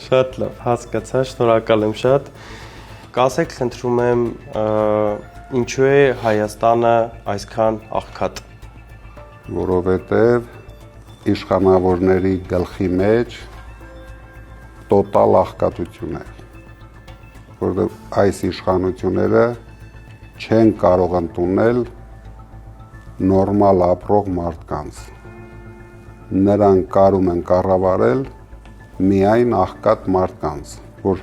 Շատ լավ, հասկացա, շնորհակալ եմ շատ։ Կասեք, խնդրում եմ, ինչու է Հայաստանը այսքան աղքատ։ Որովհետև իշխանավորների գլխի մեջ տոտալ աղքատություն է, որովհետև այս իշխանությունները չեն կարող ընդունել նորմալ ապրող մարդկանց։ Նրանք կարում են կառավարել միայն աղքատ մարդկանց, որ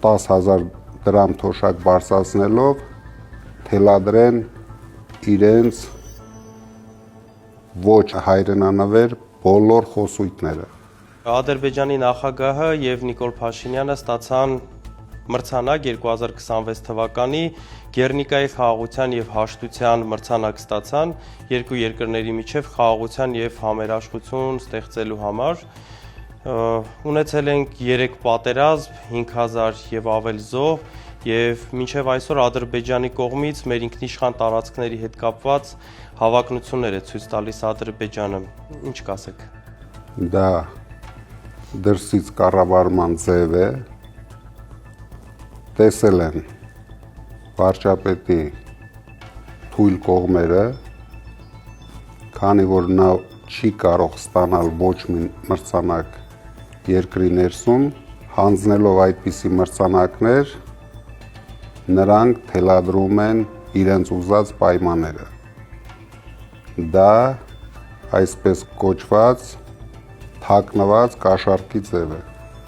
10,000 դրամ թոշակ բարձրացնելով թելադրեն իրենց ոչ հայրենանվեր բոլոր խոսույթները։ Ադրբեջանի նախագահը եւ Նիկոլ Փաշինյանը ստացան մրցանակ 2026 թվականի Գերնիկայի խաղաղության եւ հաշտության մրցանակ ստացան երկու երկրների միջև խաղաղության եւ համերաշխություն ստեղծելու համար։ Ունեցել ենք 3 պատերազմ, 5000 եւ ավել զոհ եւ մինչեւ այսօր Ադրբեջանի կողմից մեր ինքնիշխան տարածքների հետ կապված հավակնություններ է ցույց տալիս Ադրբեջանը։ Ինչ կասեք։ Դա դրսից կառավարման ձև է, տեսել են վարչապետի թույլ կողմերը, քանի որ նա չի կարող ստանալ ոչ մի մրցանակ երկրի ներսում, հանձնելով այդպիսի մրցանակներ, նրանք թելադրում են իրենց ուզած պայմանները։ Դա այսպես կոչված թաքնված կաշառքի ձև է։